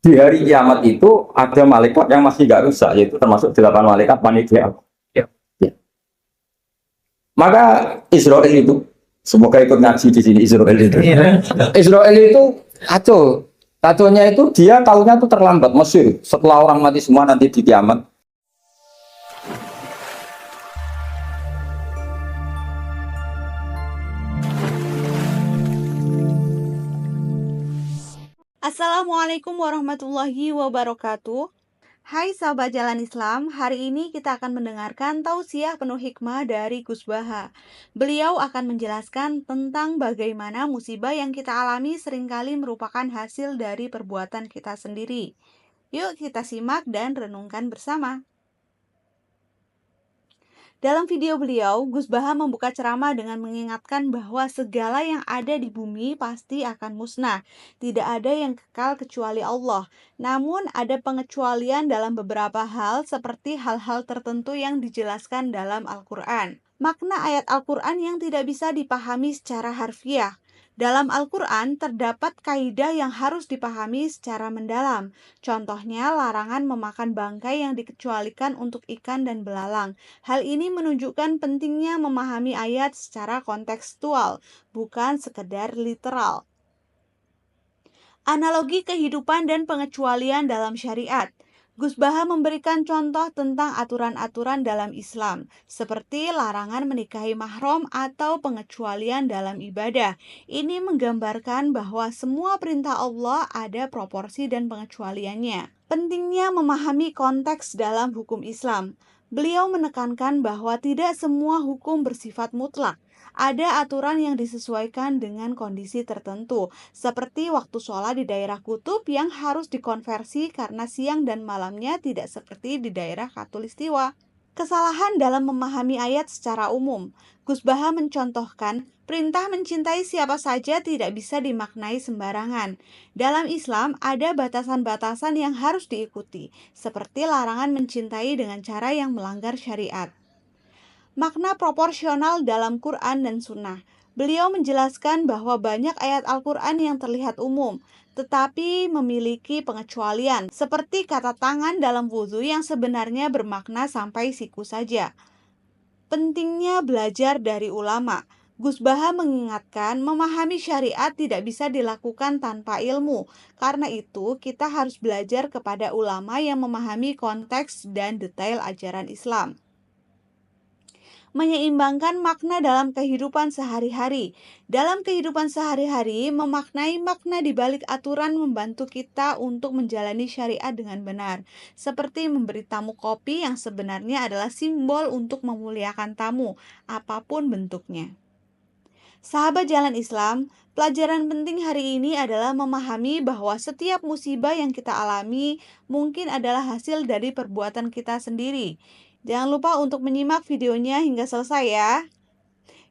Di hari kiamat itu ada malaikat yang masih nggak rusak, yaitu termasuk 8 malaikat panitia. Ya. Ya. Maka Israel itu, semoga ikut ngaji di sini Israel itu. Israel itu kacau. Kacaunya itu dia tahunya itu terlambat Mesir. Setelah orang mati semua nanti di kiamat. Assalamualaikum warahmatullahi wabarakatuh. Hai sahabat Jalan Islam, hari ini kita akan mendengarkan tausiah penuh hikmah dari Gus Baha. Beliau akan menjelaskan tentang bagaimana musibah yang kita alami seringkali merupakan hasil dari perbuatan kita sendiri. Yuk kita simak dan renungkan bersama. Dalam video beliau, Gus Baha membuka ceramah dengan mengingatkan bahwa segala yang ada di bumi pasti akan musnah. Tidak ada yang kekal kecuali Allah. Namun ada pengecualian dalam beberapa hal seperti hal-hal tertentu yang dijelaskan dalam Al-Quran. Makna ayat Al-Quran yang tidak bisa dipahami secara harfiah. Dalam Al-Quran terdapat kaidah yang harus dipahami secara mendalam. Contohnya larangan memakan bangkai yang dikecualikan untuk ikan dan belalang. Hal ini menunjukkan pentingnya memahami ayat secara kontekstual, bukan sekedar literal. Analogi kehidupan dan pengecualian dalam syariat. Gus Baha memberikan contoh tentang aturan-aturan dalam Islam, seperti larangan menikahi mahram atau pengecualian dalam ibadah. Ini menggambarkan bahwa semua perintah Allah ada proporsi dan pengecualiannya. Pentingnya memahami konteks dalam hukum Islam. Beliau menekankan bahwa tidak semua hukum bersifat mutlak. Ada aturan yang disesuaikan dengan kondisi tertentu, seperti waktu sholat di daerah kutub yang harus dikonversi karena siang dan malamnya tidak seperti di daerah khatulistiwa. Kesalahan dalam memahami ayat secara umum. Gus Baha mencontohkan, perintah mencintai siapa saja tidak bisa dimaknai sembarangan. Dalam Islam ada batasan-batasan yang harus diikuti, seperti larangan mencintai dengan cara yang melanggar syariat. Makna proporsional dalam Quran dan Sunnah. Beliau menjelaskan bahwa banyak ayat Al-Quran yang terlihat umum, tetapi memiliki pengecualian, seperti kata tangan dalam wudhu yang sebenarnya bermakna sampai siku saja. Pentingnya belajar dari ulama. Gus Baha mengingatkan memahami syariat tidak bisa dilakukan tanpa ilmu. Karena itu, kita harus belajar kepada ulama yang memahami konteks dan detail ajaran Islam. Menyeimbangkan makna dalam kehidupan sehari-hari. Dalam kehidupan sehari-hari, memaknai makna di balik aturan membantu kita untuk menjalani syariat dengan benar. Seperti memberi tamu kopi yang sebenarnya adalah simbol untuk memuliakan tamu, apapun bentuknya. Sahabat Jalan Islam, pelajaran penting hari ini adalah memahami bahwa setiap musibah yang kita alami mungkin adalah hasil dari perbuatan kita sendiri. Jangan lupa untuk menyimak videonya hingga selesai ya.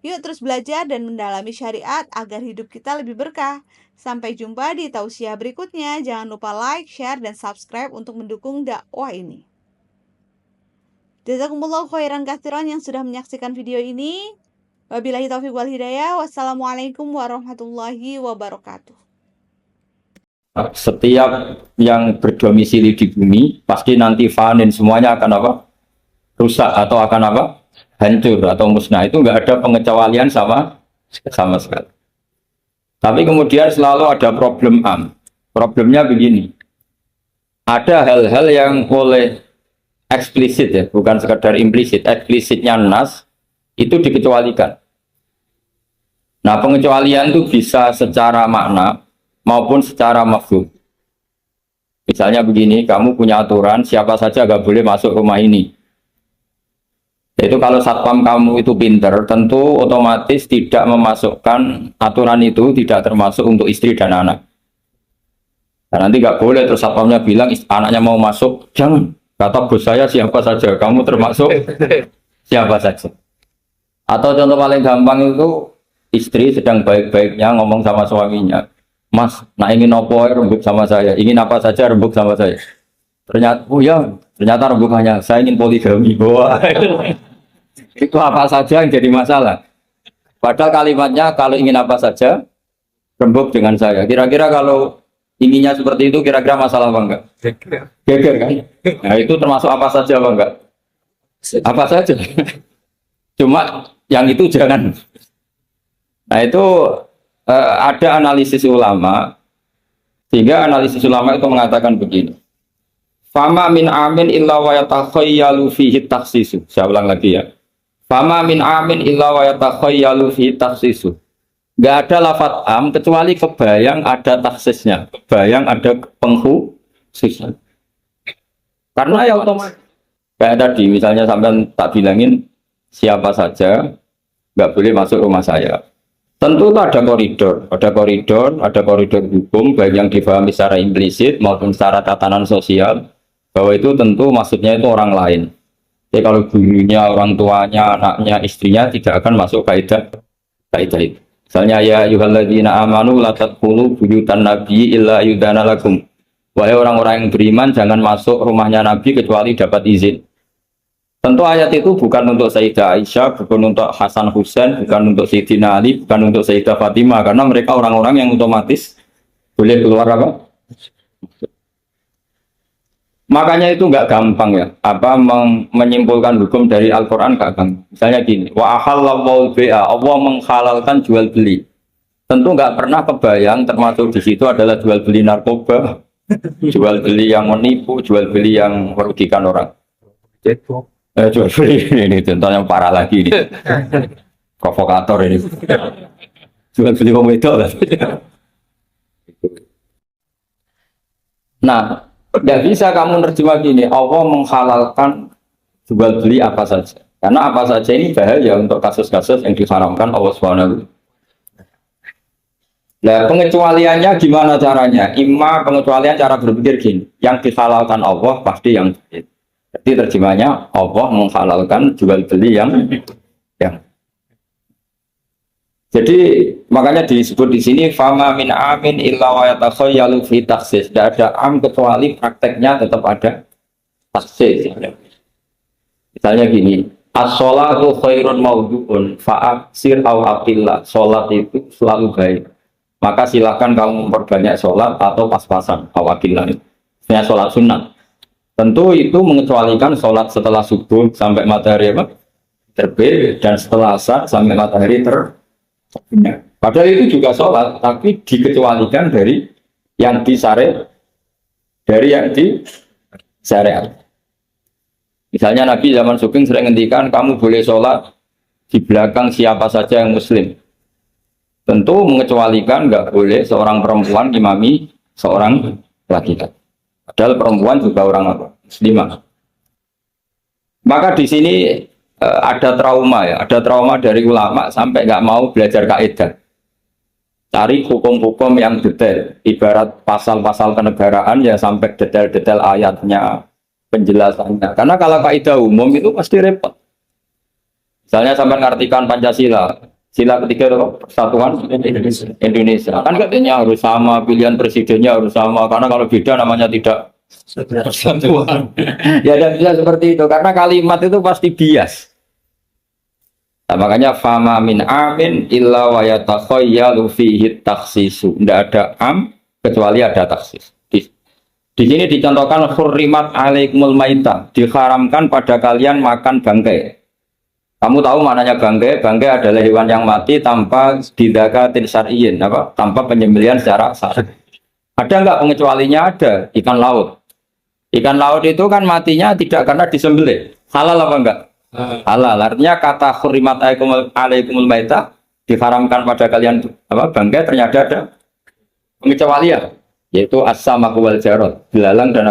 Yuk terus belajar dan mendalami syariat agar hidup kita lebih berkah. Sampai jumpa di tausiah berikutnya. Jangan lupa like, share, dan subscribe untuk mendukung dakwah ini. Jazakumullahu khairan katsiran yang sudah menyaksikan video ini. Wabillahi taufiq wal hidayah. Wassalamualaikum warahmatullahi wabarakatuh. Setiap yang berdomisili di bumi pasti nanti panen semuanya akan apa? Rusak atau akan apa? Hancur atau musnah. Itu enggak ada pengecualian sama sekali. Tapi kemudian selalu ada problem Problemnya begini. Ada hal-hal yang oleh eksplisit ya, bukan sekedar implisit. Eksplisitnya nas itu dikecualikan. Nah, pengecualian itu bisa secara makna maupun secara mafhum. Misalnya begini, kamu punya aturan siapa saja enggak boleh masuk rumah ini. Yaitu kalau satpam kamu itu pinter, tentu otomatis tidak memasukkan aturan itu tidak termasuk untuk istri dan anak. Dan nanti nggak boleh terus satpamnya bilang anaknya mau masuk, jangan. Kata bos saya siapa saja, kamu termasuk siapa saja. Atau contoh paling gampang itu istri sedang baik-baiknya ngomong sama suaminya, Mas, nah ingin apa rembuk sama saya, ingin apa saja rembuk sama saya. Ternyata, oh ya, ternyata rembukannya saya ingin poligami. Wah. Itu apa saja yang jadi masalah. Padahal kalimatnya kalau ingin apa saja rembuk dengan saya. Kira-kira kalau Inginnya seperti itu kira-kira masalah apa enggak? Geger kan? Nah itu termasuk apa saja apa enggak? Apa saja. Cuma yang itu jangan. Nah itu ada analisis ulama, sehingga analisis ulama itu mengatakan begini. Fama min amin illa wa yatakhayyalu fihi takhsisu. Saya ulang lagi ya. Fama min amin illa wa yatakhayyalu fihi takhsisu. Gak ada lafadz am kecuali kebayang ada taksisnya, kebayang ada pengkhususan. Karena ya otomatis kayak tadi misalnya sampai tak bilangin siapa saja nggak boleh masuk rumah saya. Tentu itu ada koridor hukum baik yang difahami secara implisit maupun secara tatanan sosial bahwa itu tentu maksudnya itu orang lain. Jadi kalau gurunya, orang tuanya, anaknya, istrinya tidak akan masuk kaidah itu. Misalnya ya ayyuhalladzina amanu la tadkhulu buyutan nabi illa yudana lakum. Wahai orang-orang yang beriman jangan masuk rumahnya Nabi kecuali dapat izin. Tentu ayat itu bukan untuk Sayyidah Aisyah, bukan untuk Hasan Husain, bukan untuk Sayyidina Ali, bukan untuk Sayyidah Fatimah karena mereka orang-orang yang otomatis boleh keluar apa? Makanya itu nggak gampang ya, menyimpulkan hukum dari Al-Quran nggak gampang. Misalnya gini, wa ahallallahu bai'a, Allah menghalalkan jual beli. Tentu nggak pernah kebayang termasuk di situ adalah jual beli narkoba, jual beli yang menipu, jual beli yang merugikan orang. Jual beli ini contoh yang parah lagi ini, provokator ini. Jual beli wong wedok lah. Nah. Tidak bisa kamu nerjemah gini, Allah menghalalkan jual beli apa saja. Karena apa saja ini bahaya untuk kasus-kasus yang diharamkan Allah SWT. Nah, pengecualiannya gimana caranya? Pengecualian cara berpikir gini, yang dihalalkan Allah pasti yang baik. Jadi terjemahnya Allah menghalalkan jual beli yang jadi makanya disebut di sini fama min amin illa wa yatakhayyalu fi takhsis. Tidak ada am kecuali prakteknya tetap ada takhsis. Misalnya gini, as-sholatu khairun mawdu'un fa'aksir aw aqillah. Sholat itu selalu baik. Maka silakan kamu memperbanyak sholat atau pas-pasan aw aqillah. Ini sholat sunnah. Tentu itu mengecualikan sholat setelah subuh sampai matahari terbit dan setelah asar sampai matahari Padahal itu juga sholat, tapi dikecualikan dari yang disyariat, Misalnya Nabi zaman Sugeng sering ngendikan kamu boleh sholat di belakang siapa saja yang Muslim. Tentu mengecualikan nggak boleh seorang perempuan imami seorang laki-laki. Padahal perempuan juga orang Muslimah. Maka di sini ada trauma dari ulama sampai nggak mau belajar kaidah, cari hukum-hukum yang detail, ibarat pasal-pasal kenegaraan ya sampai detail-detail ayatnya, penjelasannya. Karena kalau kaidah umum itu pasti repot. Misalnya sampai ngartikan Pancasila, sila ketiga itu persatuan Indonesia, kan katanya harus sama, pilihan presidennya harus sama, karena kalau beda namanya tidak persatuan. Ya tidak bisa seperti itu, karena kalimat itu pasti bias. Nah, makanya fama min amin illa wa yatakhayyalu fihi takhsisu. Tidak ada am kecuali ada taksis. Di sini dicontohkan hurrimat alaikumul maitah, diharamkan pada kalian makan bangkai. Kamu tahu maknanya bangkai? Bangkai adalah hewan yang mati tanpa didakatin syar'iyyin, tanpa penyembelihan secara syar'i. Ada enggak pengecualinya? Ada. Ikan laut. Ikan laut itu kan matinya tidak karena disembelih. Halal apa enggak? Halal. Artinya kata hurrimat alaikumul maitah, diharamkan pada kalian bangkai, ternyata ada pengecualian, yaitu as-samaku wal jarad, belalang dan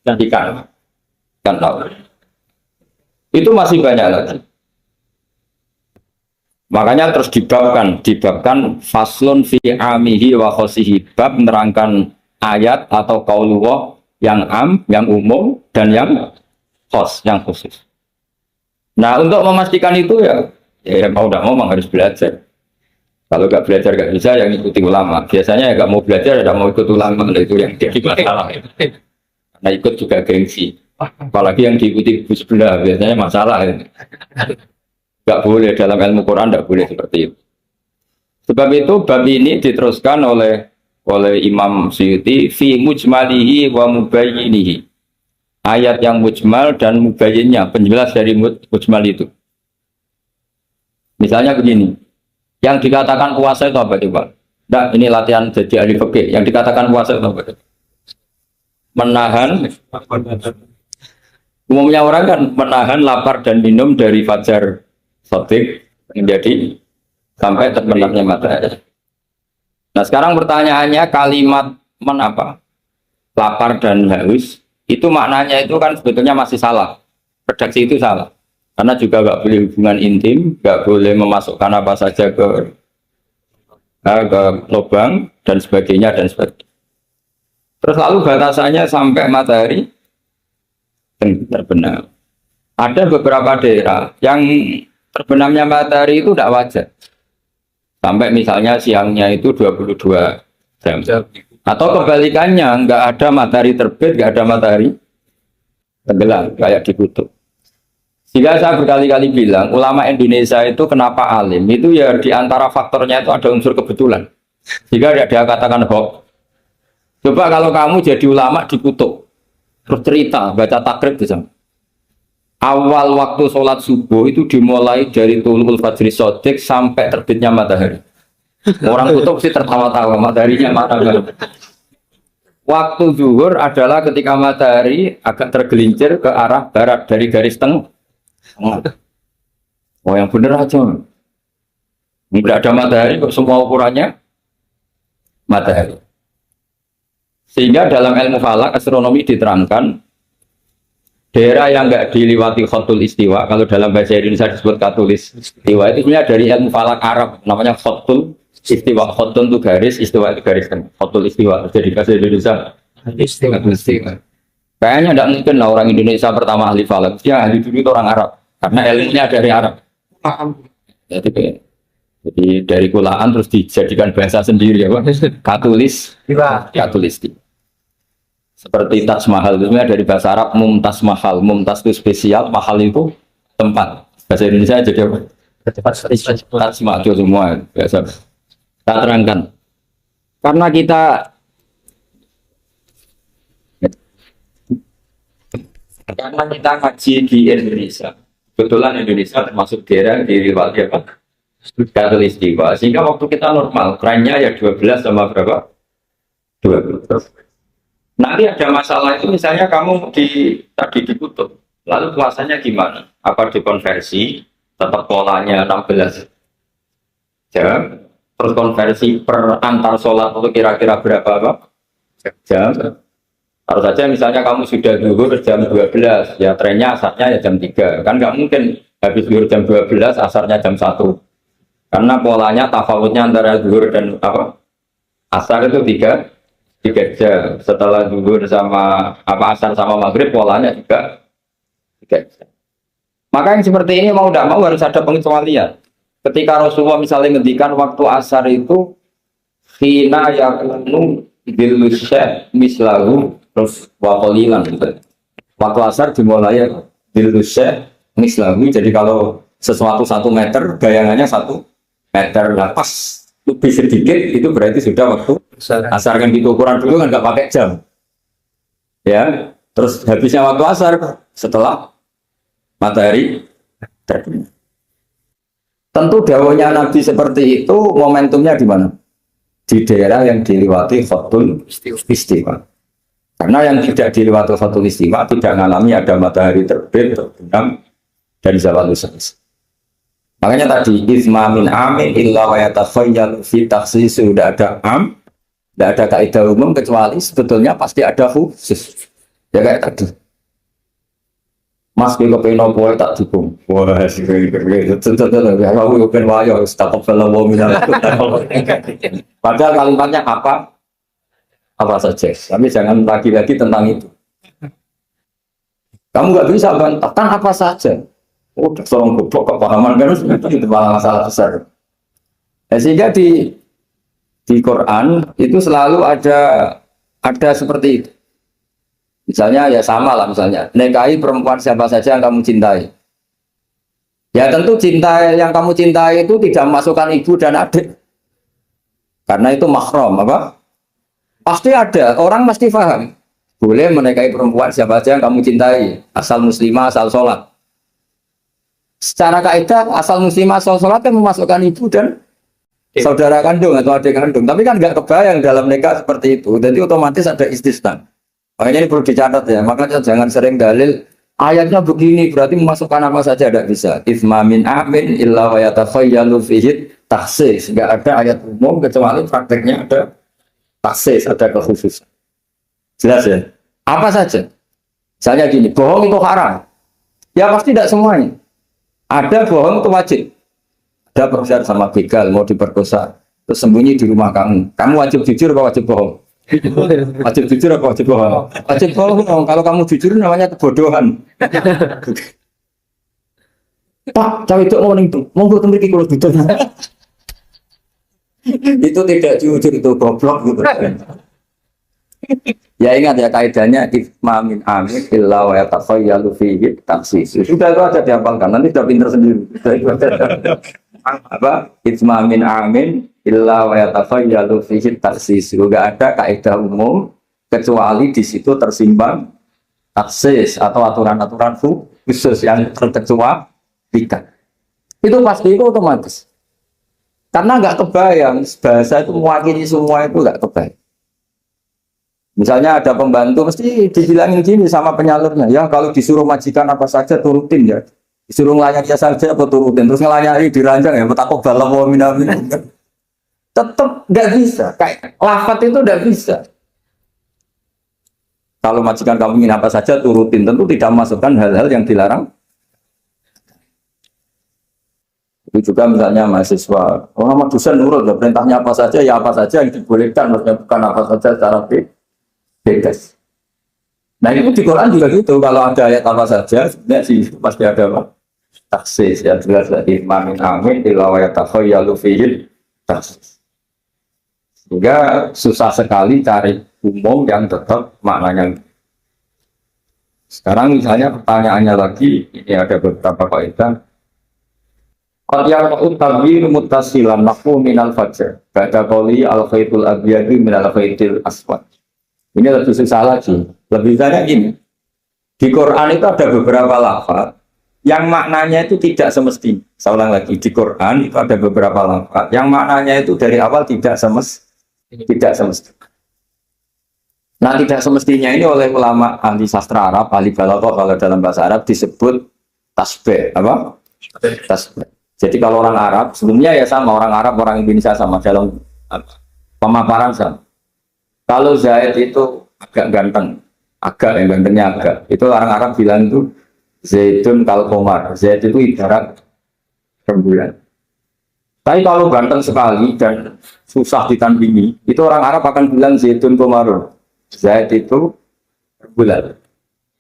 dan ikan laut. Itu masih banyak lagi. Makanya terus dibabkan faslun fi amihi wa khosihi, bab menerangkan ayat atau qaulullah yang am, yang umum dan yang khos, yang khusus. Nah, untuk memastikan itu ya mau tidak mau harus belajar. Kalau nggak belajar nggak bisa, yang ikuti ulama. Biasanya ya nggak mau belajar, tidak mau ikut ulama, itu yang jadi masalah. Karena ikut juga gengsi. Apalagi yang diikuti ibu sebelah, biasanya masalah. Nggak boleh dalam ilmu Quran, nggak boleh seperti itu. Sebab itu bab ini diteruskan oleh oleh Imam Suyuti fi mujmalihi wa mubayyinihi. Ayat yang mujmal dan mubayyinnya, penjelas dari mujmal itu. Misalnya begini, yang dikatakan puasa itu apa coba? Nah, ini latihan jadi ahli fikih. Yang dikatakan puasa itu apa? Menahan. Umumnya orang kan menahan lapar dan minum dari fajar sotik menjadi sampai terbenamnya matahari. Nah sekarang pertanyaannya kalimat menapa? Lapar dan haus itu maknanya itu kan sebetulnya masih salah. Redaksi itu salah. Karena juga nggak boleh hubungan intim, nggak boleh memasukkan apa saja ke lubang dan sebagainya dan sebagainya. Terus lalu batasannya sampai matahari terbenam. Ada beberapa daerah yang terbenamnya matahari itu tidak wajar. Sampai misalnya siangnya itu 22 jam. Atau kebalikannya, nggak ada matahari terbit, nggak ada matahari tenggelam, kayak di kutub. Jika saya berkali-kali bilang, ulama Indonesia itu kenapa alim? Itu ya diantara faktornya itu ada unsur kebetulan. Jika tidak dia katakan hoax. Coba kalau kamu jadi ulama di kutub, terus cerita, baca takrib di sana. Awal waktu sholat subuh itu dimulai dari tulul fajri sodik sampai terbitnya matahari. Orang kutub sih tertawa-tawa, mataharinya mana? Waktu zuhur adalah ketika matahari agak tergelincir ke arah barat dari garis tengah. Oh yang bener aja. Tidak ada matahari, kok semua ukurannya matahari. Sehingga dalam ilmu falak astronomi diterangkan daerah yang enggak diliwati khotul istiwa, kalau dalam bahasa Indonesia disebut katulis istiwa, itu sebenarnya dari ilmu falak Arab, namanya khotul istiwa. Khotul itu garis, istiwa itu garis kan. Khotul istiwa, jadi bahasa Indonesia istiwa. Kayaknya tidak mungkin lah orang Indonesia pertama ahli falak, dia ahli dulu itu orang Arab, karena ilmunya dari Arab. Jadi dari kulaan terus dijadikan bahasa sendiri ya Pak. Katulis istiwa. Seperti Taj Mahal itu sebenarnya dari bahasa Arab Mumtaz Mahal. Mumtaz itu spesial, mahal itu tempat. Bahasa Indonesia jadi apa? Taj Mahal itu semua biasa. Kita terangkan. Karena kita ngaji di Indonesia. Kebetulan Indonesia termasuk daerah di riwayat apa? Katulistiwa. Sehingga waktu kita normal, kerannya ya 12 sama berapa? 12. Nanti ada masalah itu misalnya kamu tadi di kutub, lalu puasanya gimana? Apa dikonversi, tetap polanya 16 jam, terus konversi per antar sholat itu kira-kira berapa jam? Harus saja misalnya kamu sudah zuhur jam 12, ya trennya asarnya ya jam 3, kan nggak mungkin habis zuhur jam 12, asarnya jam 1, karena polanya tafawutnya antara zuhur dan asar itu 3 jam. Setelah zuhur sama asar sama maghrib polanya juga 3 jam. Maka yang seperti ini mau tidak mau harus ada pengecualian. Ketika Rasulullah misalnya ngendikan waktu asar itu khina yakunu dilusya mislahu terus waqalilan gitu. Waktu asar dimulai dilusya mislahu, jadi kalau sesuatu 1 meter bayangannya 1 meter, nah pas lebih sedikit itu berarti sudah waktu asar kan gitu. Ukuran dulu kan nggak pakai jam ya, terus habisnya waktu asar setelah matahari terbenam. Tentu dawuhnya Nabi seperti itu momentumnya di mana? Di daerah yang diliwati khotul istiwa. Karena yang tidak diliwati khotul istiwa tidak mengalami ada matahari terbit, terbenam dan zawal syams. Makanya tadi isma min amin illa wa yatakhayyalu fi takhsis, sudah ada tidak ada kaidah umum kecuali sebetulnya pasti ada khusus. Ya kayak tadi. Mas kita pengen boleh tak dukung. Wah, aku pengen wayo setakat kalau padahal kalimatnya apa saja. Tapi jangan lagi-lagi tentang itu. Kamu nggak bisa bantahkan apa saja. Udah seorang goblok kepahaman kan itu masalah besar. Sehingga di Quran itu selalu ada seperti itu. Misalnya ya sama lah, misalnya nikahi perempuan siapa saja yang kamu cintai. Ya tentu cinta yang kamu cintai itu tidak memasukkan ibu dan adik, karena itu mahram Pasti ada, orang pasti paham. Boleh menikahi perempuan siapa saja yang kamu cintai, asal muslimah, asal sholat. Secara kaidah, asal muslimah, asal sholat kan memasukkan ibu dan saudara kandung atau adik kandung. Tapi kan nggak kebayang dalam nikah seperti itu. Jadi otomatis ada istisna. Makanya ini perlu dicatat ya. Makanya jangan sering dalil ayatnya begini berarti memasukkan apa saja, tidak bisa. Itsma min amin illa wa yatakhayyalu fihi takhsis. Nggak ada ayat umum kecuali prakteknya ada taksis, ada kekhususan. Jelas ya? Apa saja? Misalnya gini, bohong itu haram. Ya pasti tidak semuanya. Ada bohong itu wajib. Ada perusahaan sama begal, mau diperkosa. Terus sembunyi di rumah kamu. Kamu wajib jujur apa wajib bohong? Wajib jujur apa wajib bohong? Wajib bohong. Kalau kamu jujur namanya kebodohan. Pak, cawe itu mau itu. Mau gue temui kalau gitu. Itu tidak jujur, itu goblok gitu. Ya ingat ya kaidahnya itsma min amin illa wa yatakhayyalu fihi taksis. Sudah itu aja dihafalkan, nanti sudah pinter sendiri. Apa? Itsma min amin illa wa yatakhayyalu fihi taksis. Enggak ada kaidah umum kecuali di situ tersimpan taksis atau aturan-aturan khusus yang terkecualikan. Itu pasti itu otomatis. Karena nggak kebayang, bahasa itu mewakili semua itu nggak kebayang. Misalnya ada pembantu, mesti dibilangin gini sama penyalurnya, ya kalau disuruh majikan apa saja turutin ya. Disuruh ngelayani saja apa turutin, terus ngelayani diranjang ya, betakok balam wa minamin. Tetap nggak bisa, kayak lafat itu nggak bisa. Kalau majikan kamu ingin apa saja turutin, tentu tidak masukkan hal-hal yang dilarang. Itu juga misalnya mahasiswa, orang dosen nurut, ya, perintahnya apa saja, ya apa saja yang dibolehkan, maksudnya bukan apa saja secara bebas. Nah itu di Quran juga gitu, kalau ada ayat apa saja, sebenarnya sih pasti ada apa? Taksis, ya jelas lagi, mamin amin, illa wa yatakhayyalu fihi taksis. Sehingga susah sekali cari umum yang tetap maknanya. Sekarang misalnya pertanyaannya lagi, ini ada beberapa kaidah. Qad yarfa'u tabir muttasilan nahwu minal fajr. Ba'da qawli al-khaytul abyadi minal khaytil aswad. Ini lebih susah lagi. Lebih banyak gini. Di Quran itu ada beberapa lafaz yang maknanya itu tidak semestinya. Saya ulang lagi, di Quran itu ada beberapa lafaz yang maknanya itu dari awal tidak semestinya. Nah, tidak semestinya ini oleh ulama ahli sastra Arab, ahli balaghah kalau dalam bahasa Arab disebut tasbih. Apa? Tasbih. Jadi kalau orang Arab, sebelumnya ya sama, orang Arab, orang Indonesia sama, dalam pemaparan sama. Kalau Zaid itu agak ganteng, yang gantengnya agak, itu orang Arab bilang itu Zaidun kal qamar. Zaid itu ibarat rembulan. Tapi kalau ganteng sekali dan susah ditandingi, itu orang Arab akan bilang Zaidun qamarun. Zaid itu rembulan.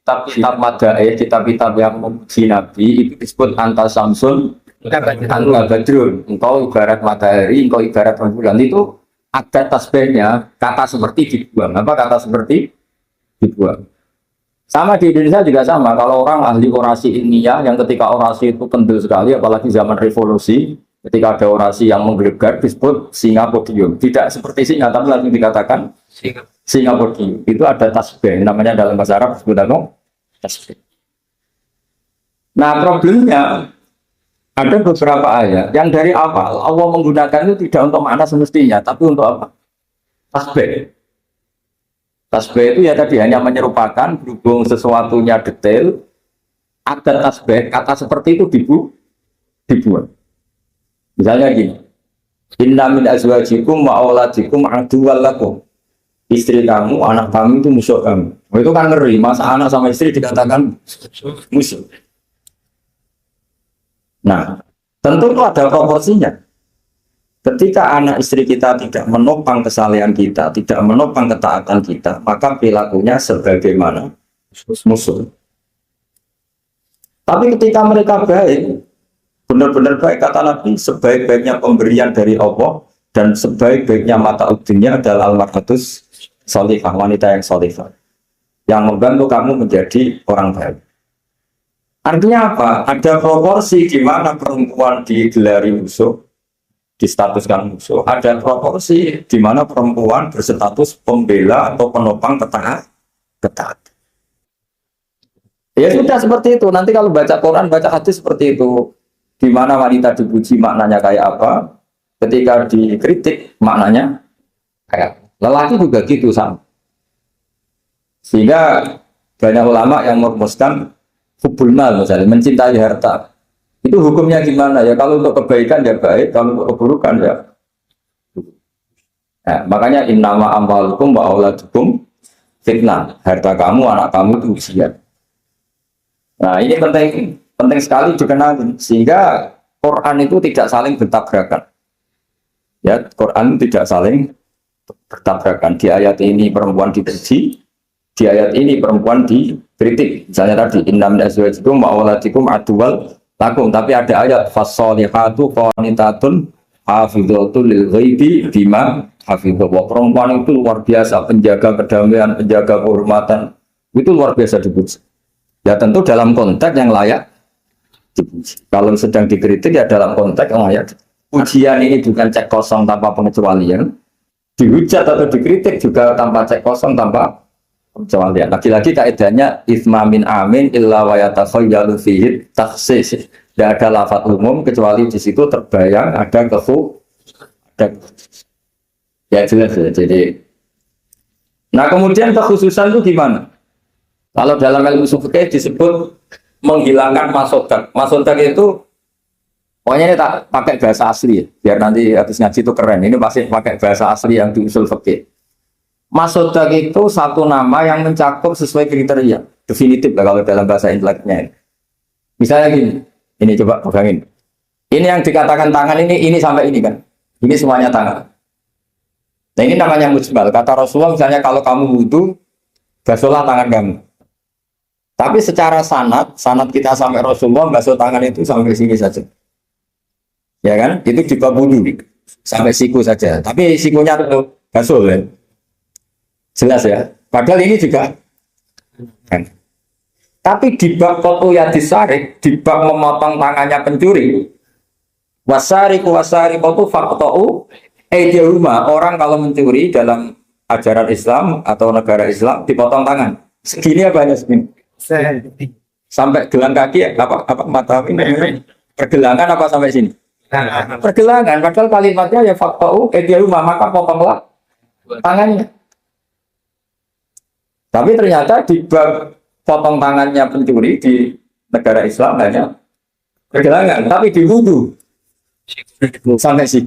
Kitab Madaih, kitab-kitab yang memuji Nabi itu disebut anta samsun anta badrun. Engkau ibarat matahari, engkau ibarat rembulan. Itu ada tasbihnya, kata seperti dibuang. Apa kata seperti dibuang? Sama di Indonesia juga sama. Kalau orang ahli orasi ilmiah yang ketika orasi itu kendel sekali, apalagi zaman revolusi, ketika ada orasi yang menggelegar disebut singa podium. Tidak seperti singa, tapi langsung dikatakan singa podium. Itu ada tasbih, namanya dalam bahasa Arab disebut tasbih. Nah problemnya ada beberapa ayat yang dari awal Allah menggunakan itu tidak untuk makna semestinya, tapi untuk apa? Tasbih. Tasbih itu ya tadi hanya menyerupakan berhubung sesuatunya detail, ada tasbih, kata seperti itu dibuat. Misalnya gini, inna min azwajikum wa auladikum aduwwal lakum. Istri kamu, anak kamu itu musuh kamu. Itu kan ngeri, masa anak sama istri dikatakan musuh. Nah, tentu itu ada proporsinya. Ketika anak istri kita tidak menopang kesalehan kita, tidak menopang ketaatan kita, maka perilakunya sebagaimana musuh. Tapi ketika mereka baik, benar-benar baik, kata Nabi, sebaik-baiknya pemberian dari Allah dan sebaik-baiknya mata udinya adalah al-marhatus sholihah, wanita yang sholihah, yang membantu kamu menjadi orang baik. Artinya apa? Ada proporsi di mana perempuan digelari musuh, distatuskan musuh, ada proporsi di mana perempuan berstatus pembela atau penopang ketaat. Ya sudah seperti itu. Nanti kalau baca Quran, baca hadis seperti itu. Di mana wanita dipuji maknanya kayak apa, ketika dikritik maknanya kayak apa. Lelaki juga gitu sama. Sehingga banyak ulama yang merumuskan hubul mal misalnya, mencintai harta. Itu hukumnya gimana ya? Kalau untuk kebaikan ya baik, kalau untuk keburukan ya. Nah, makanya innama amwalukum wa auladukum fitnah. Harta kamu, anak kamu itu ujian. Nah, ini penting sekali dikenali sehingga Quran itu tidak saling bertabrakan. Ya, Quran tidak saling bertabrakan. Di ayat ini perempuan dipuji, di ayat ini perempuan dikritik. Misalnya tadi inna min azwajikum wa auladikum aduwal lakum, tapi ada ayat fasolihatu qanitatun hafidhatul lil ghaibi bima hafidha. Perempuan itu luar biasa, penjaga kedamaian, penjaga kehormatan, itu luar biasa dipuji. Ya tentu dalam konteks yang layak dipuji. Kalau sedang dikritik ya dalam konteks yang layak. Ujian ini bukan cek kosong tanpa pengecualian, dihujat atau dikritik juga tanpa cek kosong tanpa pengecualian. Lagi-lagi kaidahnya isma min amin illa wa yatakhayyalu fihi takhsis. Tidak ada lafaz umum kecuali di situ terbayang ada ya jelas ya. Jadi nah kemudian kekhususan itu gimana? Kalau dalam ilmu fikih disebut menghilangkan masodak. Masodak itu pokoknya ini tak pakai bahasa asli ya, biar nanti habis ngaji itu keren. Ini pasti pakai bahasa asli yang di usul fikih. Masodak itu satu nama yang mencakup sesuai kriteria definitif lah kalau dalam bahasa inteleknya. Misalnya gini, ini coba pegangin. Ini yang dikatakan tangan ini sampai ini kan. Ini semuanya tangan. Nah ini namanya mujmal. Kata Rasulullah misalnya kalau kamu wudu, basuhlah tangan kamu. Tapi secara sanad kita sampai Rasulullah basuh tangan itu sampai sini saja. Ya kan? Itu di bab wudu sampai siku saja. Tapi sikunya itu basuh ya. Jelas ya. Padahal ini juga kan. Tapi di bab qat'u yadis sarik, di bab memotong tangannya pencuri, wasariqu wasariqatu faqta'u aydihuma. Orang kalau mencuri dalam ajaran Islam atau negara Islam dipotong tangan. Segini apa hanya segini? Sampai gelang kaki apa mata ini pergelangan apa sampai sini? Pergelangan. Padahal kalimatnya ya faqta'u aydihuma, maka potonglah tangannya. Tapi ternyata di bab potong tangannya pencuri di negara Islam hanya pergelangan, tapi di wudu sampai sih.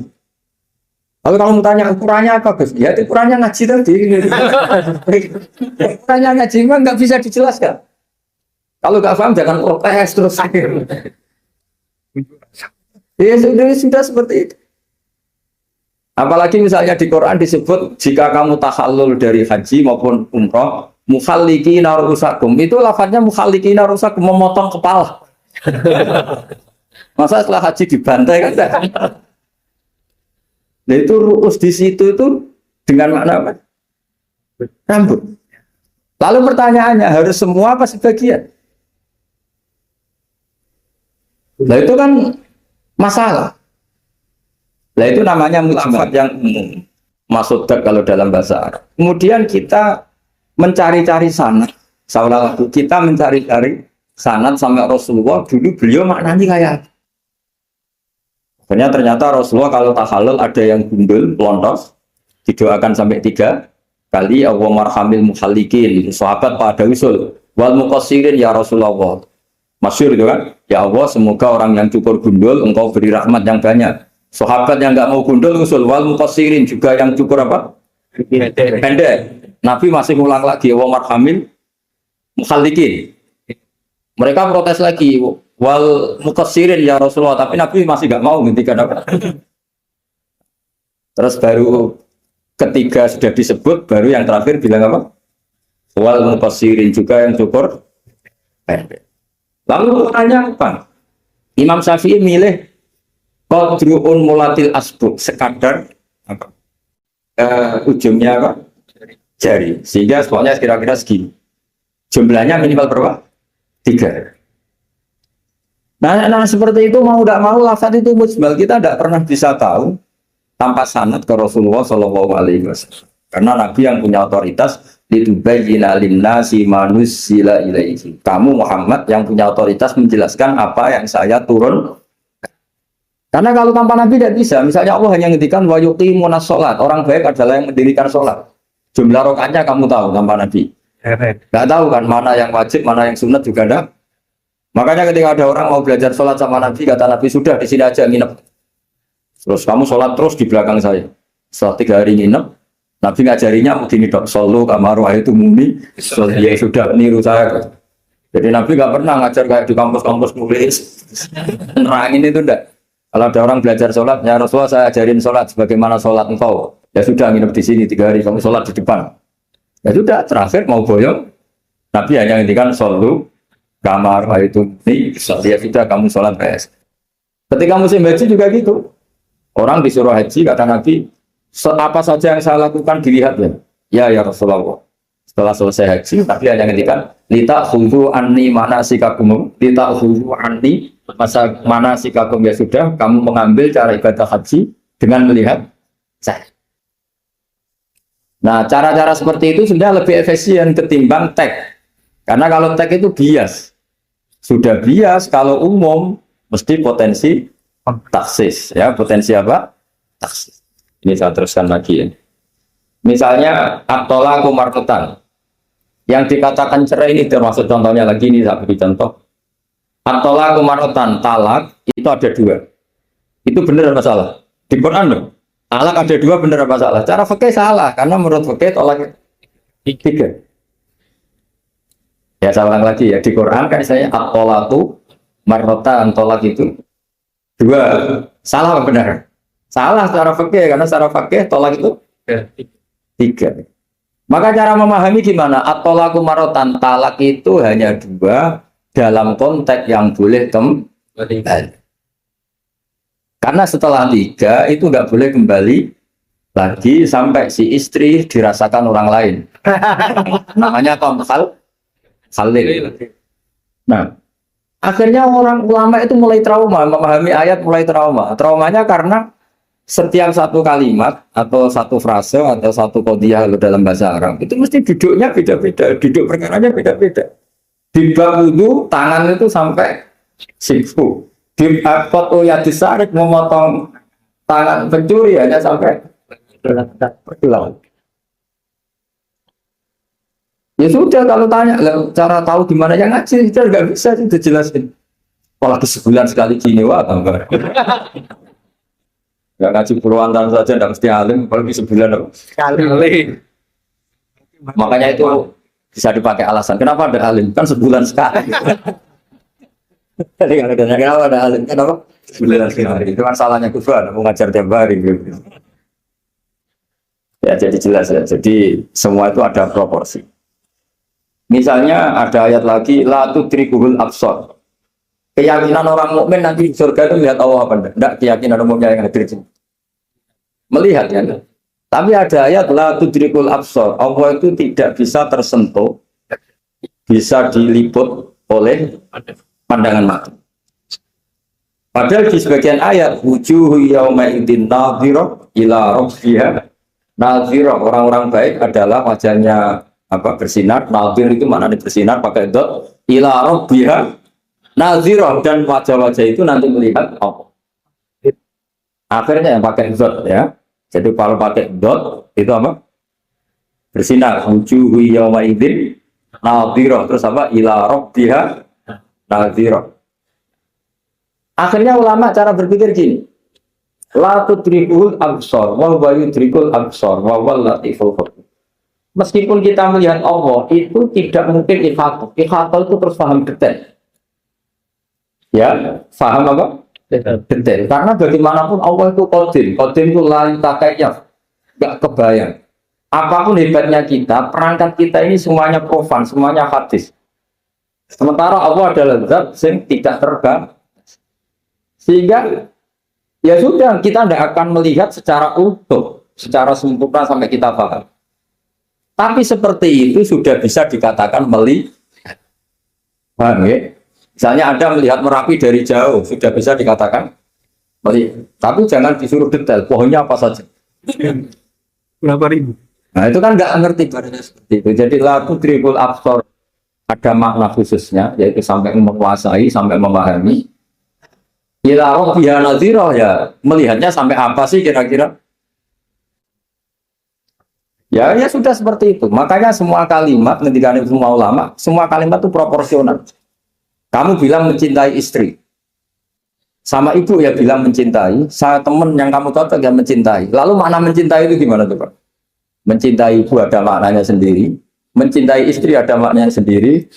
Lalu kalau mau tanya ukurannya apa, Gus? Ya ukurannya ngaji tadi. Ukurannya ngaji mah nggak bisa dijelaskan. Kalau nggak paham jangan protes terus. Ya sudah seperti itu. Apalagi misalnya di Quran disebut jika kamu tahallul dari haji maupun umroh, mukhallikina rusakum, itu lafadznya mukhallikina rusakum, memotong kepala. Masa setelah haji dibantai kan? Nah itu ruus di situ itu dengan makna apa? Rambut. Lalu pertanyaannya harus semua apa sebagian? Nah itu kan masalah. Nah itu namanya mujmal yang umum. Masodak kalau dalam bahasa Arab. Kemudian kita mencari-cari sanad. Seolah kita mencari-cari sanad sampai Rasulullah dulu beliau maknanya kayak apa? Ternyata Rasulullah kalau tahallul ada yang gundul, lontos, didoakan sampai 3 kali. Allahumma arhamil muhallikin. Sahabat pada usul wal muqassirin ya Rasulullah. Masyhur itu kan? Ya Allah, semoga orang yang cukur gundul engkau beri rahmat yang banyak. Sahabat yang nggak mau gundul usul wal muqassirin, juga yang cukur apa? Pendek. Nabi masih ngulang lagi Allahumma arhamil muhallikin. Mereka protes lagi wal muqassirin ya Rasulullah, tapi Nabi masih nggak mau ngintikan apa. Terus baru ketiga sudah disebut, baru yang terakhir bilang apa? Wal muqassirin, juga yang cukur pendek. Lalu tanya apa? Imam Syafi'i milih qadru'un mulatil asbuk, sekadar apa? Ujungnya apa? Jari. Sehingga pokoknya kira-kira segini. Jumlahnya minimal berapa? 3. Nah, seperti itu mau tidak mau lafaz itu mujmal, kita tidak pernah bisa tahu tanpa sanad ke Rasulullah Shallallahu Alaihi Wasallam. Karena Nabi yang punya otoritas litubayyina linnasi ma nuzzila ilaihi. Kamu Muhammad yang punya otoritas menjelaskan apa yang saya turun. Karena kalau tanpa Nabi tidak bisa. Misalnya Allah hanya ngendikan wa yuqimunas sholat. Orang baik adalah yang mendirikan sholat. Jumlah rakaatnya kamu tahu tanpa Nabi. Nggak tahu kan mana yang wajib, mana yang sunat juga ada. Makanya ketika ada orang mau belajar sholat sama Nabi, kata Nabi sudah di sini aja nginep. Terus kamu sholat terus di belakang saya. Setelah 3 hari nginep, Nabi ngajarinya begini dok, solu kamaruah itu mumi. Ya sudah niru saya. Jadi Nabi nggak pernah ngajar kayak di kampus-kampus nulis. Nerangin itu enggak. Kalau ada orang belajar sholat, ya Rasulullah saya ajarin sholat sebagaimana sholat engkau. Ya sudah nginep di sini 3 hari, kamu sholat di depan. Ya sudah, terakhir mau boyong, Nabi hanya ngintikan solu kamar itu nih, ya sudah kamu sholat beres. Ketika musim haji juga gitu, orang disuruh haji kata Nabi, apa saja yang saya lakukan dilihat ya. Ya Rasulullah. Setelah selesai haji, Nabi hanya ngintikan lita khudhu anni manasikakum, lita khudhu anni masa manasikakum, ya sudah kamu mengambil cara ibadah haji dengan melihat saya. Nah, cara-cara seperti itu sudah lebih efisien ketimbang tag. Karena kalau tag itu bias. Sudah bias, kalau umum mesti potensi taksis. Ya, potensi apa? Taksis. Ini saya teruskan lagi ya. Misalnya at-thalaqu marratan. Yang dikatakan cerai ini termasuk contohnya lagi ini saya beri contoh. At-thalaqu marratan, talak itu ada 2. Itu benar apa salah? Di Quran loh. Talak ada 2 benar apa salah? Cara fikih salah karena menurut fikih talak 3. Ya saya ulang lagi ya, di Quran kan saya at-thalaqu marratan, talak itu 2. Salah apa benar? Salah secara fikih karena secara fikih talak itu 3. Maka cara memahami gimana? At-thalaqu marratan, talak itu hanya 2 dalam konteks yang boleh kembali. Karena setelah 3 itu nggak boleh kembali lagi sampai si istri dirasakan orang lain. Namanya halil. Nah, akhirnya orang ulama itu mulai trauma, memahami ayat mulai trauma. Traumanya karena setiap satu kalimat atau satu frase atau satu qadhiyah dalam bahasa Arab itu mesti duduknya beda-beda, duduk perkaranya beda-beda. Di bab wudu tangan itu sampai siku. Di foto yang disarik memotong tangan pencuri hanya sampai pergelang. Ya sudah kalau tanya cara tahu gimana yang ngaji kita nggak bisa itu jelasin. Apalagi sebulan sekali gini wah tambah. Nggak ngaji puluhan tahun saja nggak mesti alim apalagi sebulan sekali. Makanya itu bisa dipakai alasan. Kenapa ada alim? Kan sebulan sekali. Jadi kalau ditanya kenapa ada alim? Kenapa? Sebulan sekali. Itu kan salahnya Kufran, mau ngajar tiap hari. Gitu. Ya jadi jelas ya. Jadi semua itu ada proporsi. Misalnya ada ayat lagi, la tudrikuhul absar. Keyakinan orang mukmin nanti di surga itu melihat Allah apa enggak? Enggak, keyakinan umumnya yang hadir di sini. Melihat ya. Tapi ada ayat la tudrikul absar. Allah itu tidak bisa tersentuh, bisa diliput oleh pandangan mata. Padahal di sebagian ayat wujuhu yauma idzin nadhirah ila rabbiha nadhirah. Orang-orang baik adalah wajahnya bersinar. Nadhir itu maknanya bersinar pakai dot ila rabbiha nadhirah, dan wajah-wajah itu nanti melihat Allah. Akhirnya yang pakai dot ya. Jadi kalau pakai dot itu apa? Bersinar. Wujuhu yauma idzin nadhirah, terus apa? Ila rabbiha nadhirah. Akhirnya ulama cara berpikir gini. La tudrikul absar wa huwa yudrikul absar wa huwal latiful khabir. Meskipun kita melihat Allah itu tidak mungkin ikhafah. Ikhafah itu terus paham detail. Ya, paham apa? Detail. Karena bagaimanapun Allah itu qadim. Qadim itu lain takayaf. Enggak kebayang. Apapun hebatnya kita, perangkat kita ini semuanya profan, semuanya hadis. Sementara Allah adalah zat yang tidak terbang. Sehingga ya sudah, kita tidak akan melihat secara utuh, secara sempurna sampai kita paham. Tapi seperti itu sudah bisa dikatakan melihat. Paham ya? Misalnya Anda melihat Merapi dari jauh, sudah bisa dikatakan Tapi jangan disuruh detail, pohonnya apa saja. Berapa ribu? Nah itu kan nggak ngerti barunya seperti itu. Jadi laku tribul absor ada makna khususnya, yaitu sampai menguasai, sampai memahami. Ila rohbiya nadhiroh ya, melihatnya sampai apa sih kira-kira? Ya, ya sudah seperti itu. Makanya semua kalimat, ketika semua ulama, semua kalimat itu proporsional. Kamu bilang mencintai istri, sama ibu ya bilang mencintai, sama teman yang kamu cocok ya mencintai. Lalu makna mencintai itu gimana tuh Pak? Mencintai ibu ada maknanya sendiri, mencintai istri ada maknanya sendiri,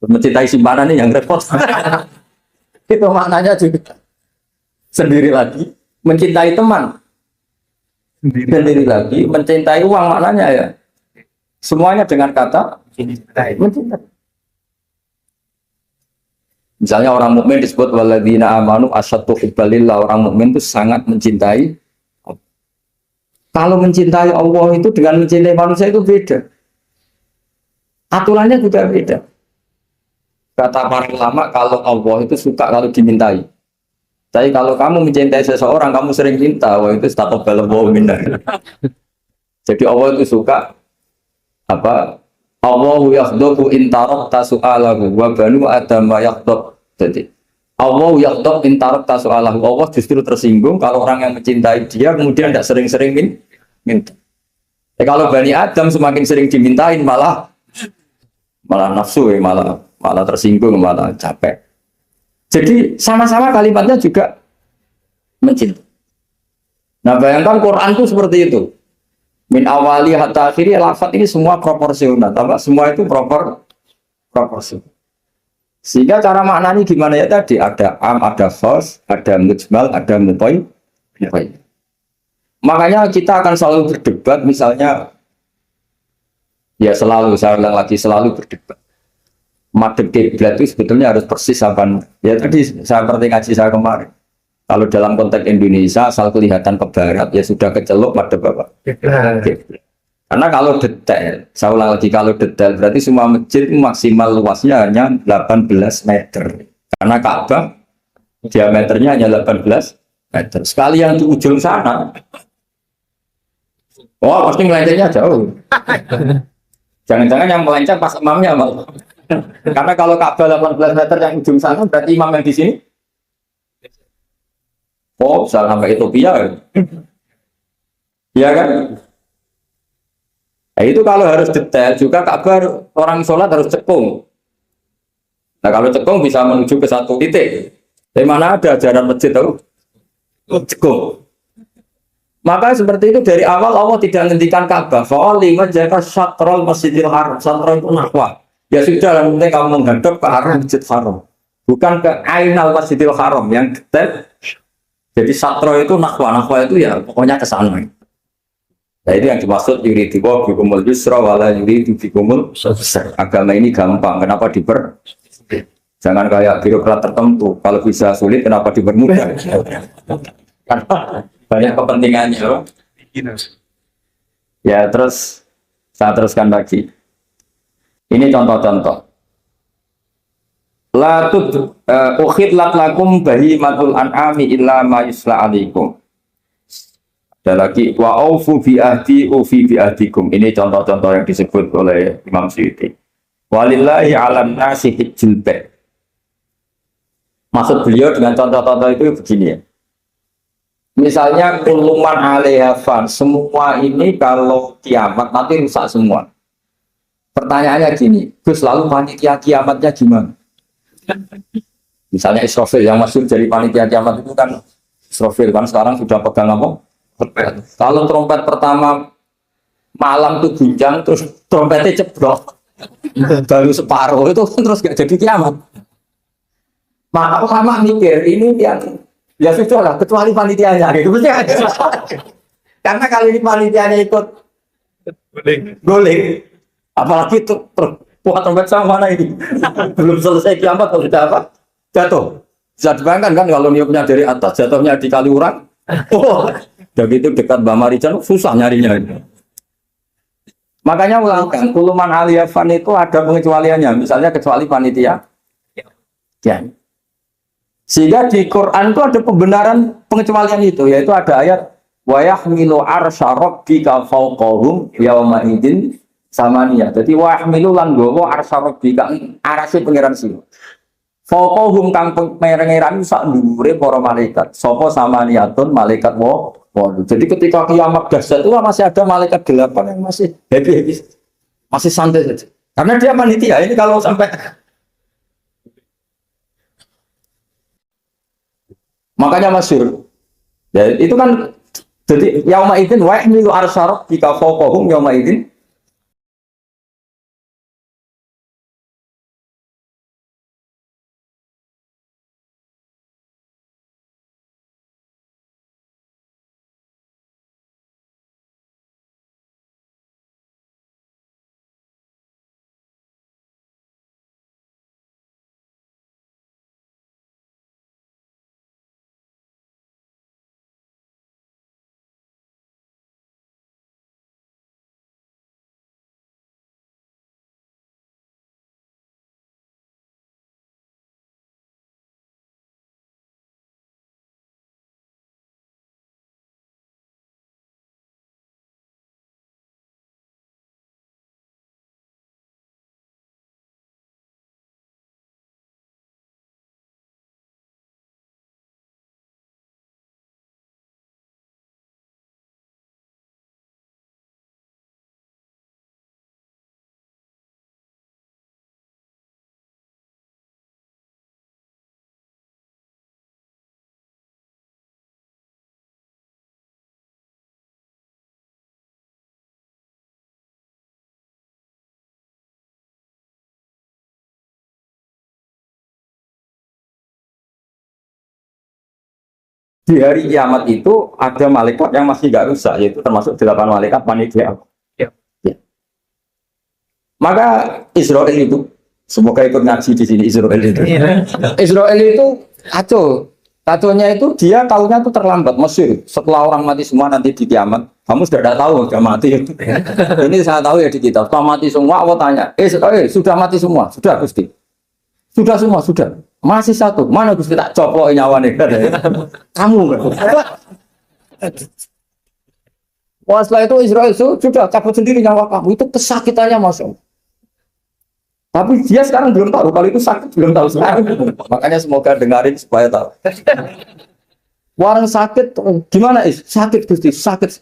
mencintai simpanan ini yang repot. Itu maknanya juga sendiri lagi. Mencintai teman sendiri lagi. Mencintai uang maknanya ya semuanya dengan kata mencintai. Misalnya orang mukmin disebut waladina amanu asyaddu hubbalillah, orang mukmin itu sangat mencintai. Kalau mencintai Allah itu dengan mencintai manusia itu beda. Aturannya juga beda. Kata para ulama, kalau Allah itu suka kalau dimintai. Tapi kalau kamu mencintai seseorang, kamu sering minta, wah itu taqabbalallahu minna. Jadi Allah itu suka apa? Allahu yaghdabu in tarakta su'alahu wa banu adama yaghdab. Jadi Allah yaghdab in tarakta su'alahu. Allah justru tersinggung kalau orang yang mencintai dia kemudian tidak sering-sering minta. Kalau Bani Adam semakin sering dimintain malah nafsu, malah tersinggung, malah capek. Jadi sama-sama kalimatnya juga mencintai. Nah bayangkan Quran itu seperti itu. Min awali hatta akhiri, lafaz ini semua proporsional. Semua itu proporsional. Sehingga cara maknanya gimana ya tadi? Ada am, ada khos, ada mujmal, ada mutoy. Makanya kita akan selalu berdebat, misalnya, ya selalu, saya ulang lagi, selalu berdebat. Madhab kiblat itu sebetulnya harus persis apa? Ya tadi saya seperti ngaji saya kemarin. Kalau dalam konteks Indonesia, asal kelihatan ke barat, ya sudah kecelok madhab apa? Kiblat. Karena kalau detail, saya ulang lagi, kalau detail berarti semua masjid maksimal luasnya hanya 18 meter. Karena Ka'bah diameternya hanya 18 meter. Sekali yang di ujung sana, oh pasti melencengnya jauh. Jangan-jangan yang melenceng pas imamnya malah. Karena kalau Ka'bah 18 meter yang ujung sana, berarti imam yang di sini, oh bisa sampai Ethiopia. Iya kan? Nah, itu kalau harus detail juga Ka'bah orang sholat harus cekung. Nah kalau cekung bisa menuju ke satu titik. Dari mana ada ajaran masjid tahu? Cekung. Maka seperti itu dari awal Allah tidak menghentikan Ka'bah. Fa'ali menjaga syatrul masjidil haram. Syatrul itu nahwa. Ya sudah, yang penting kamu menghadap ke arah masjid haram. Bukan ke ainal masjidil haram yang detail. Jadi syatro itu nahwa. Nahwa itu ya pokoknya ke sana. Nah itu yang dimaksud yuridu bikumul yusra wala yuridu bikumul usra. Agama ini gampang, kenapa jangan kayak birokrat tertentu, kalau bisa sulit kenapa dipermudah? Karena banyak kepentingannya. Ya terus saya teruskan lagi. Ini contoh-contoh. La ukhidlat lakum bahimatul an'ami illa ma yusla alaikum. Ada lagi wa aufu bi ahdi ufi bi ahdikum. Ini contoh-contoh yang disebut oleh Imam Suyuti. Walillahi 'alan nasi hijjul bait. Maksud beliau dengan contoh-contoh itu begini ya. Misalnya kuluman 'alaiha fan, semua ini kalau kiamat nanti rusak semua. Pertanyaannya gini, Gus lalu panitia kiamatnya gimana? Misalnya Israfil yang masuk jadi panitia kiamat itu kan Israfil kan sekarang sudah pegang apa? Kalau trompet pertama malam tuh guncang, terus trompetnya ceblok, baru separuh itu terus gak jadi kiamat. Maka ulama mikir ini yang ya sudah lah, kecuali panitianya gitu. Karena kalau ini panitianya ikut goleng, apalagi tuh buat trompet sama mana ini belum selesai kiamat kalau sudah apa jatuh. Bisa dibayangkan kan kalau niupnya dari atas jatuhnya di Kaliurang. Oh, begitu dekat Mbak Marijan susah nyarinya. Makanya ulangkan kuluman aliyafan itu ada pengecualiannya. Misalnya kecuali panitia. Ya. Sehingga di Quran itu ada pembenaran pengecualian itu, yaitu ada ayat wa yahmilu arsya rabbika fawqahum yauma idzin samaniyah. Jadi wa yahmilu lan gowo arsya rabbika arase pangeran sira. Fawqahum kang pangeran sak dhuwure para malaikat. Sapa samaniyatun malaikat wa. Jadi ketika kiamat dahsyat itu masih ada malaikat 8 yang masih happy, masih santai saja. Karena dia panitia. Ini kalau sampai makanya masyhur. Ya, itu kan jadi yauma idzin wa yahmilu arsya rabbika fawqahum yauma idzin. Di hari kiamat itu ada malaikat yang masih nggak rusak, yaitu termasuk 8 malaikat panitia. Ya. Ya. Maka Israel itu, semoga ikut ngaji di sini Israel itu. Israel itu kacaunya itu dia tahunya itu terlambat. Mesir setelah orang mati semua nanti di kiamat, kamu sudah tidak tahu sudah mati. Ini saya tahu ya di kitab. Setelah mati semua, Allah tanya, sudah mati semua, sudah Gusti, sudah semua sudah. Masih satu, mana Gusti tak coplok nyawane. Kamu kan? Wah, setelah itu Israel sudah cabut sendiri nyawa kamu. Itu kesakitannya masuk. Tapi dia sekarang belum tahu kalau itu sakit, belum tahu sekarang. Makanya semoga dengarin supaya tahu. Orang sakit, gimana sakit Gusti, sakit.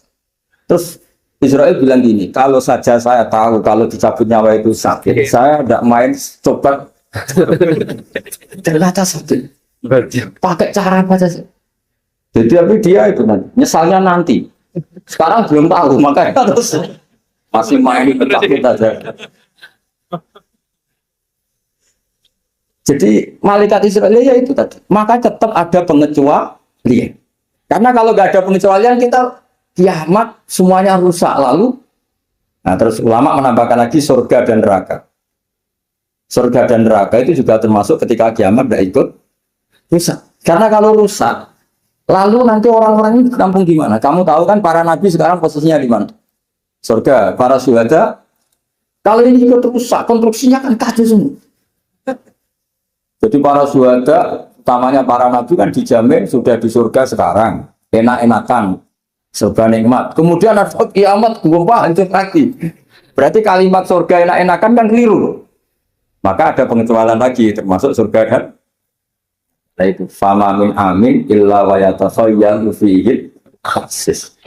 Terus Israel bilang gini, kalau saja saya tahu kalau dicabut nyawa itu sakit, saya tidak main coba. Ternyata sakit. Pakai cara apa saja. Jadi tapi dia itu nyesalnya nanti. Sekarang belum tahu, makanya terus masih main takut aja. Jadi malaikat Israel ya itu tadi. Maka tetap ada pengecualian. Karena kalau nggak ada pengecualian kita kiamat semuanya rusak lalu. Nah terus ulama menambahkan lagi surga dan neraka. Surga dan neraka itu juga termasuk ketika kiamat tidak ikut rusak. Karena kalau rusak, lalu nanti orang-orang ini kampung gimana? Kamu tahu kan para nabi sekarang posisinya di mana? Surga, para syuhada. Kalau ini ikut rusak, konstruksinya kan kacau semua. Jadi para syuhada, utamanya para nabi kan dijamin sudah di surga sekarang, enak-enakan, surga nikmat. Kemudian ada kiamat, gumpah hancur lagi. Berarti kalimat surga enak-enakan kan keliru. Maka ada pengecualian lagi termasuk surga dan itu fama min amin illa wa yatasayyanu fihi khasis.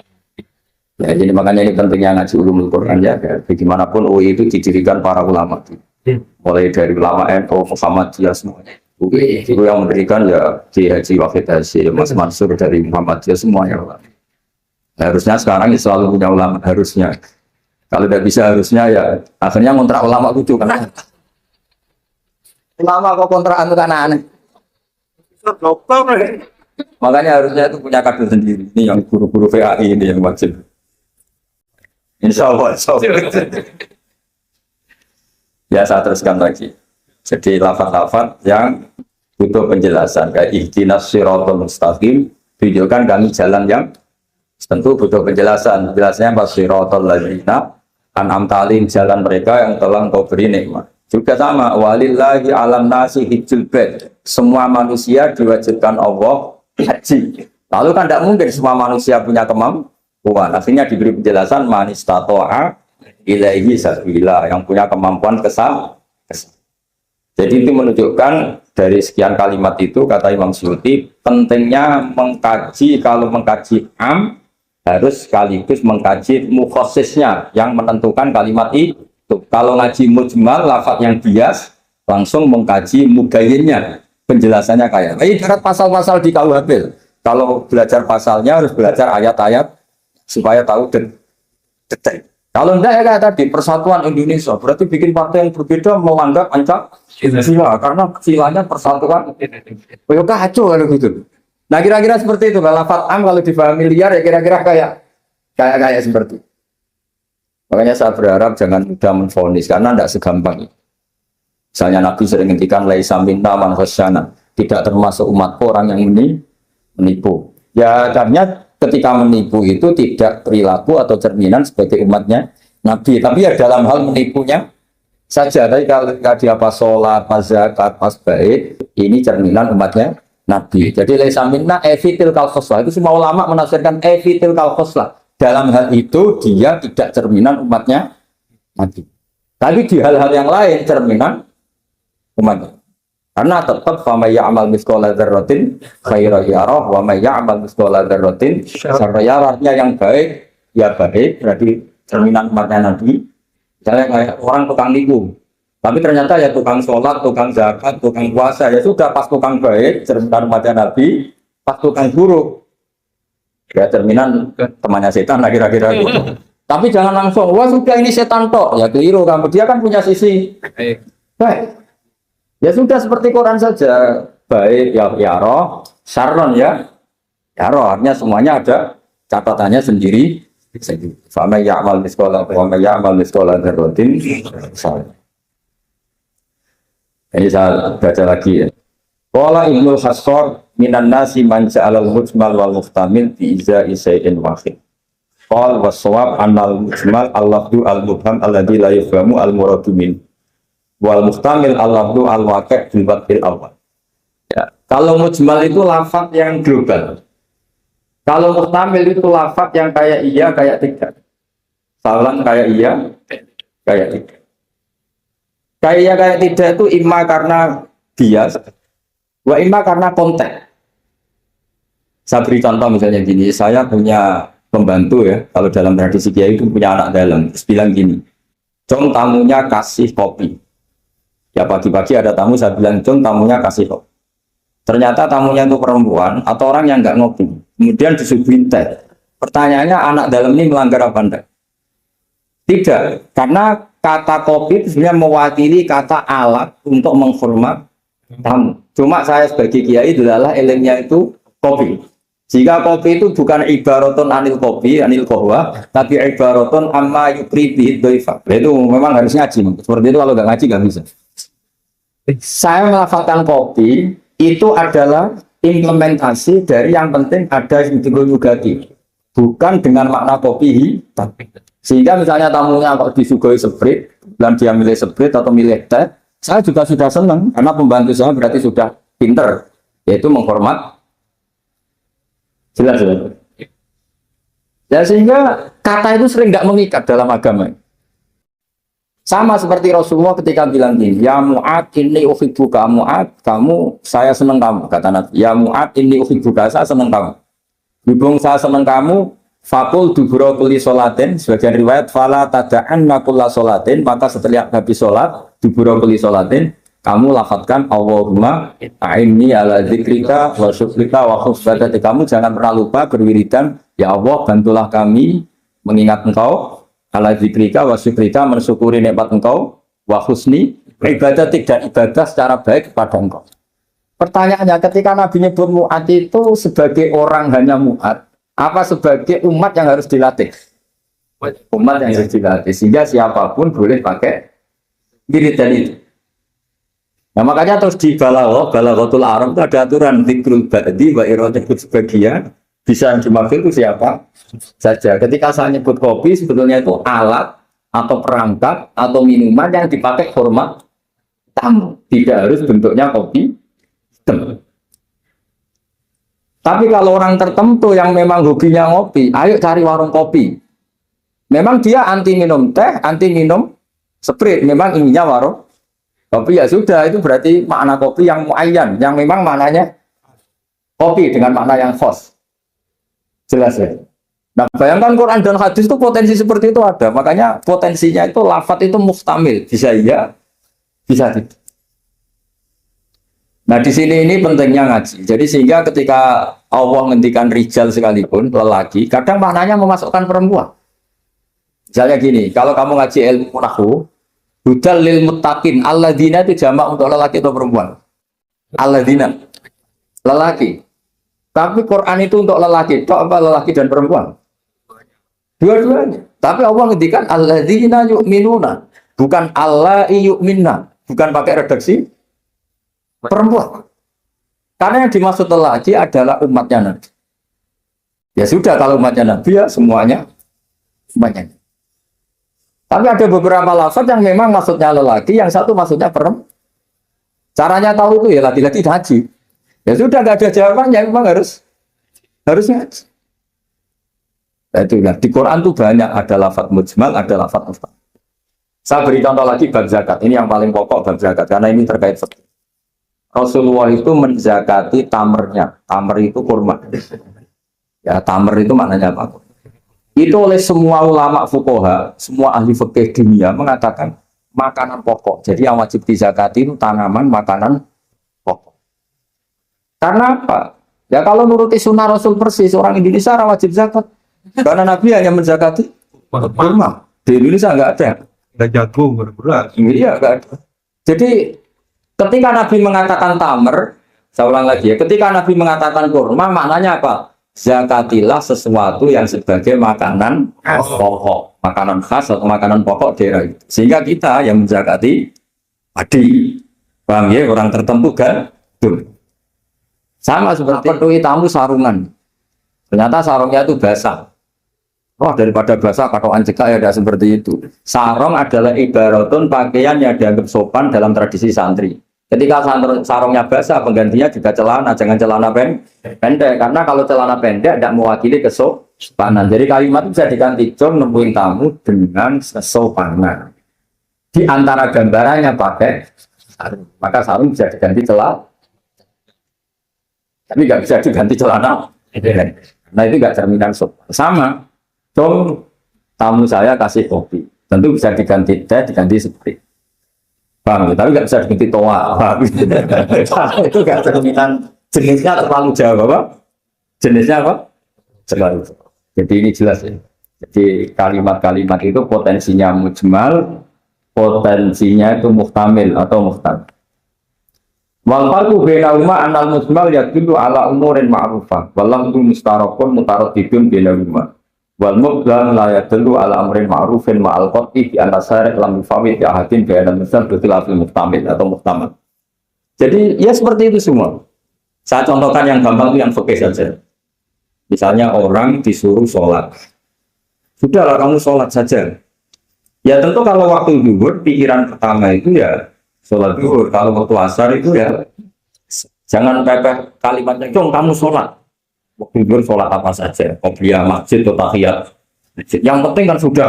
Ya jadi makanya ini pentingnya ngaji ulumul Quran ya. Bagaimanapun UI itu didirikan para ulama. Mulai dari ulama NU, Muhammadiyah semuanya. UI itu yang mendirikan ya Ki Haji Wahid Hasyim, Mas Mansur dari Muhammadiyah semuanya. Harusnya sekarang selalu punya ulama harusnya. Kalau tidak bisa harusnya ya akhirnya ngontrak ulama lucu kan. Ulama kok kontrakan itu kan aneh. Makanya harusnya itu punya kader sendiri. Ini yang guru-guru VAI ini yang wajib. Insya Allah. Ya saya teruskan lagi. Jadi lafaz-lafaz yang butuh penjelasan. Kayak ihdinas siratal mustaqim. Tunjukkan kami jalan yang tentu butuh penjelasan. Jelasnya pas siratal ladzina an'amta alaihim, jalan mereka yang telah Engkau beri nikmat. Juga sama, walillahi alam nasi hijjul bait. Semua manusia diwajibkan Allah haji. Lalu kan tidak mungkin semua manusia punya kemampuan. Akhirnya diberi penjelasan man istata'a ilaihi sabila, yang punya kemampuan kesal. Jadi itu menunjukkan dari sekian kalimat itu, kata Imam Suyuti, pentingnya mengkaji, kalau mengkaji am harus sekaligus mengkaji mukhasisnya yang menentukan kalimat itu. Kalau ngaji mujmal, lafaz yang bias, langsung mengkaji mugayyinnya, penjelasannya kayak ibarat pasal-pasal di KUHP. Kalau belajar pasalnya harus belajar ayat-ayat supaya tahu detail. Kalau enggak ya kayak tadi persatuan Indonesia, berarti bikin partai yang berbeda melanggar Pancasila karena silanya persatuan. Oh, kacau kalau gitu. Nah kira-kira seperti itu. Lafaz am kalau dipahami liar ya kira-kira kayak seperti itu. Makanya saya berharap jangan mudah menvonis karena tidak segampang itu. Misalnya Nabi sering ngendikan laisa minna man khasyana, tidak termasuk umatku orang yang menipu. Ya karena ketika menipu itu tidak perilaku atau cerminan sebagai umatnya Nabi, tapi ya dalam hal menipunya saja. Tapi kalau dia pas sholat, pas zakat, pas baik, ini cerminan umatnya Nabi. Jadi laisa minna evitil kal khoslah, itu semua ulama menafsirkan evitil kal khoslah. Dalam hal itu dia tidak cerminan umatnya Nabi. Tapi di hal-hal yang lain cerminan umatnya. Karena tetap fama ya'mal mithqala dzarratin khairan yarah wa may ya'mal mithqala dzarratin syarran yarah. Artinya yang baik ya baik, berarti cerminan umatnya Nabi. Misalnya kayak orang tukang nipu, tapi ternyata ya tukang sholat, tukang zakat, tukang puasa, ya sudah pas tukang baik cerminan umatnya Nabi, pas tukang buruk ya cerminan temannya setan lah kira-kira gitu. Tapi jangan langsung wah sudah ini setan tok, ya keliru kamu, dia kan punya sisi baik. Ya sudah seperti Quran saja, baik ya roh, syarron ya roh, artinya semuanya ada catatannya sendiri. Fama ya'mal mithqala wa may ya'mal mithqala dzarratin. Ini saya baca lagi ya. Qala Ibnu Hassar minan nasi man ja'alal mujmal wal muhtamil bi izai shay'in wahid. Qal was-shawab annal mujmal al-lafdu al-mubham alladhi la yufhamu al-muradu min wal muhtamil al-lafdu al-waqi' bil wad'il awal. Ya, kalau mujmal itu lafaz yang global. Kalau muhtamil itu lafaz yang kayak iya kayak tidak. Salam kayak iya kayak tidak. Kayak iya kayak tidak itu imma karena bias, wa imma karena konteks. Saya beri contoh misalnya gini, saya punya pembantu ya, kalau dalam tradisi kiai itu punya anak dalam, terus bilang gini, Jom tamunya kasih kopi. Ya pagi-pagi ada tamu, saya bilang Jom tamunya kasih kopi. Ternyata tamunya itu perempuan atau orang yang nggak ngopi, kemudian disuguhin teh. Pertanyaannya anak dalam ini melanggar apa enggak? Tidak, karena kata kopi itu sebenarnya mewakili kata alat untuk menghormat tamu. Cuma saya sebagai kiai adalah ilmunya itu kopi. Jika kopi itu bukan ibaratun anil kopi, anil kohwa, tapi ibaratun amma yukri bihi doifa. Itu memang harus ngaji. Seperti itu kalau nggak ngaji nggak bisa. Saya melafalkan kopi itu adalah implementasi dari yang penting ada hidrolugati, bukan dengan makna kopi hitam. Sehingga misalnya tamunya kalau disuguhi sprit, dan dia milih sprit atau milih teh, saya juga sudah senang karena pembantu saya berarti sudah pinter, yaitu menghormat. Jelas. Ya sehingga kata itu sering nggak mengikat dalam agama. Sama seperti Rasulullah ketika bilang gini, ya Mu'ad inni uhibbuka Mu'ad, kamu saya senang kamu, kata Nabi. Ya Mu'ad inni uhibbuka, saya senang kamu. Hubung saya senang kamu, fakul dubura kulli sholatin, sebagian riwayat fala tada'anna kulla sholatin, maka setelah habis sholat dubura kulli sholatin, kamu lafadzkan Allahumma a'inni ala dzikrika wa syukrika wa husni ibadatik. Kamu jangan pernah lupa berwiridan, ya Allah bantulah kami mengingat Engkau, ala dzikrika wa syukrika, mensyukuri nikmat Engkau, wa husni ibadatik, dan ibadah secara baik kepada Engkau. Pertanyaannya, ketika Nabi nyebut Mu'ad itu sebagai orang hanya Mu'ad, apa sebagai umat yang harus dilatih? Umat yang harus dilatih, sehingga siapapun boleh pakai wiridan itu. Nah makanya terus di balaghatul Arab itu ada aturan dzikrul ba'di wa iradatu sebagian, bisa dimaksud itu siapa saja. Ketika saya nyebut kopi sebetulnya itu alat atau perangkat atau minuman yang dipakai hormat tamu. Tidak harus bentuknya kopi hitam. Tapi kalau orang tertentu yang memang hobinya ngopi, ayo cari warung kopi. Memang dia anti minum teh, anti minum sprit. Memang ininya warung kopi, ya sudah, itu berarti makna kopi yang muayyan, yang memang maknanya kopi dengan makna yang khas. Jelas ya? Nah, bayangkan Quran dan hadis itu potensi seperti itu ada. Makanya potensinya itu lafadz itu muhtamil, bisa iya, bisa tidak. Nah, di sini ini pentingnya ngaji. Jadi sehingga ketika Allah ngendikan rijal sekalipun, lelaki, kadang maknanya memasukkan perempuan. Misalnya gini, kalau kamu ngaji ilmu nahwu, hudal lil muttaqin, alladzina itu jamak untuk lelaki atau perempuan? Alladzina, lelaki. Tapi Quran itu untuk lelaki, tok apa lelaki dan perempuan? Dua-duanya. Tapi Allah ngendikan alladzina yu'minuna, bukan Allah yu'minna, bukan pakai redaksi perempuan. Karena yang dimaksud lelaki adalah umatnya Nabi. Ya sudah, kalau umatnya Nabi ya semuanya umatnya. Tapi ada beberapa lafaz yang memang maksudnya lelaki, yang satu maksudnya perempuan. Caranya tahu itu ya laki-laki haji. Ya sudah, nggak ada jawabannya, memang harusnya haji. Nah, itulah di Quran tuh banyak ada lafaz mujmal, ada lafaz mufham. Saya beri contoh lagi bab zakat. Ini yang paling pokok bab zakat karena ini terkait fikih. Rasulullah itu menzakati tamernya. Tamer itu kurma. Ya, tamer itu maknanya apa? Itu oleh semua ulama fuqaha, semua ahli fikih dunia mengatakan makanan pokok. Jadi yang wajib dizakati itu tanaman makanan pokok. Karena apa? Ya kalau nuruti sunnah Rasul persis, orang Indonesia wajib zakat. Karena Nabi hanya menzakati kurma. Di Indonesia nggak ada. Ada jagung, beras. Iya, nggak ada. Jadi ketika Nabi mengatakan tamer, saya ulang lagi ya, ketika Nabi mengatakan kurma, maknanya apa? Zakatilah sesuatu yang sebagai makanan pokok, makanan khas atau makanan pokok daerah itu. Sehingga kita yang menzakati padi, paham ya, orang tertentu kan? Tuh. Sama seperti peduli tamu sarungan. Ternyata sarungnya itu basah. Oh, daripada basah katokan cekak ya, ada seperti itu. Sarung adalah ibaratun pakaian yang dianggap sopan dalam tradisi santri. Ketika sarungnya basah, penggantinya juga celana, jangan celana pendek. Karena kalau celana pendek tidak mewakili kesopanan. Jadi kalimat itu bisa diganti, jom nemuin tamu dengan kesopanan. Di antara gambarannya pakai sarung, maka sarung bisa diganti celana. Tapi nggak bisa diganti celana. Nah itu nggak cerminan sopan. Sama, jom tamu saya kasih kopi, tentu bisa diganti teh, diganti seperti. Bang, tapi nggak bisa diganti toa. Itu nggak cerminan, jenisnya terlalu jauh, apa? Jenisnya apa? Terlalu. Jadi ini jelas ya. Jadi kalimat-kalimat itu potensinya mujmal, potensinya itu muhtamil atau muhtamil. Wal farqu bainahuma annal mujmal yadullu ala umurin ma'rufah wal lafdhu mustarakun mutaraddidun bainahuma. Wal mubham la yadullu ala amrin ma'rufin ma'al qat'i bi anna syari' lam yufawid bi ahadin bainal misal bikhilafil muhtamil atau muhtamal. Jadi ya seperti itu semua. Saya contohkan yang gampang itu yang fikih saja. Misalnya orang disuruh sholat. Sudahlah kamu sholat saja. Ya tentu kalau waktu zuhur pikiran pertama itu ya sholat zuhur. Kalau waktu asar itu ya jangan pepeh kalimatnya, "Dong kamu sholat." Waktu zuhur sholat apa saja, qobliyah masjid atau tahiyat. Yang penting kan sudah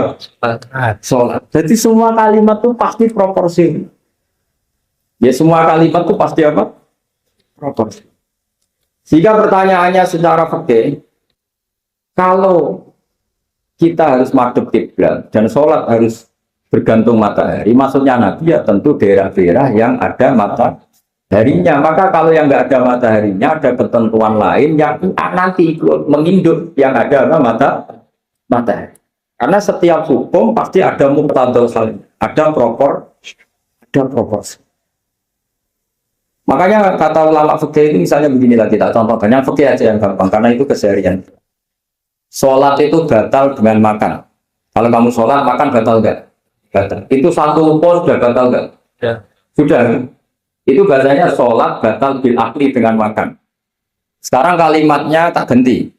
sholat. Jadi semua kalimat itu pasti proporsi. Ya semua kalimat itu pasti apa? Proporsi. Sehingga pertanyaannya secara fikih, kalau kita harus madhep kiblat dan sholat harus bergantung matahari, maksudnya Nabi ya tentu daerah-daerah yang ada mataharinya. Maka kalau yang nggak ada mataharinya, ada ketentuan lain yang nanti ikut menginduk yang ada matahari. Karena setiap hukum pasti ada muqtadal hal, ada proporsi. Makanya kata ulama fikih itu misalnya beginilah, kita contohkan yang fikih aja yang gampang karena itu keseharian. Sholat itu batal dengan makan. Kalau kamu sholat makan batal enggak? Batal. Itu satu pun sudah batal enggak? Ya. Sudah. Itu bahasanya sholat batal bil akli dengan makan. Sekarang kalimatnya tak ganti.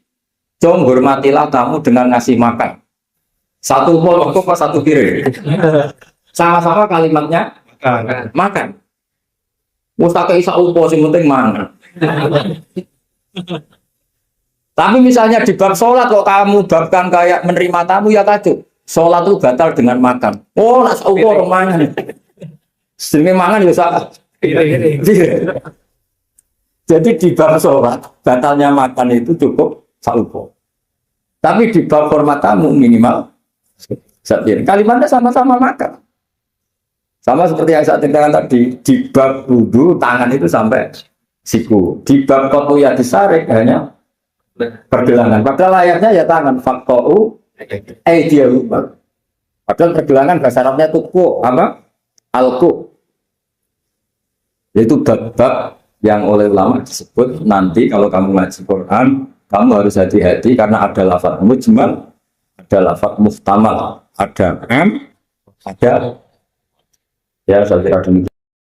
Jom hormatilah tamu dengan ngasih makan. Satu pun apa satu piring. Sama-sama kalimatnya makan. Wes tak kei sak upo sing penting mangan. Tapi misalnya di bab sholat kok kamu babkan kayak menerima tamu ya kacau. Sholat itu batal dengan makan. Oh, nak sak upo orang mangan. Sedene mangan ya sak. Jadi di bab sholat batalnya makan itu cukup sak upo. Tapi di bab hormat tamu minimal satu. Kalimatnya sama-sama makan. Sama seperti yang saya ceritakan tadi, di bab wudu tangan itu sampai siku. Di bab kotoya disarik hanya pergelangan. Padahal ayatnya ya tangan. Fakto'u dia lupa. Padahal pergelangan bahasa Arabnya tuku apa? Alku. Yaitu bab-bab yang oleh ulama disebut nanti kalau kamu ngaji Quran, kamu harus hati-hati karena ada lafaz mujmal, ada lafaz muhtamal, ada ada ya saya kira demikian.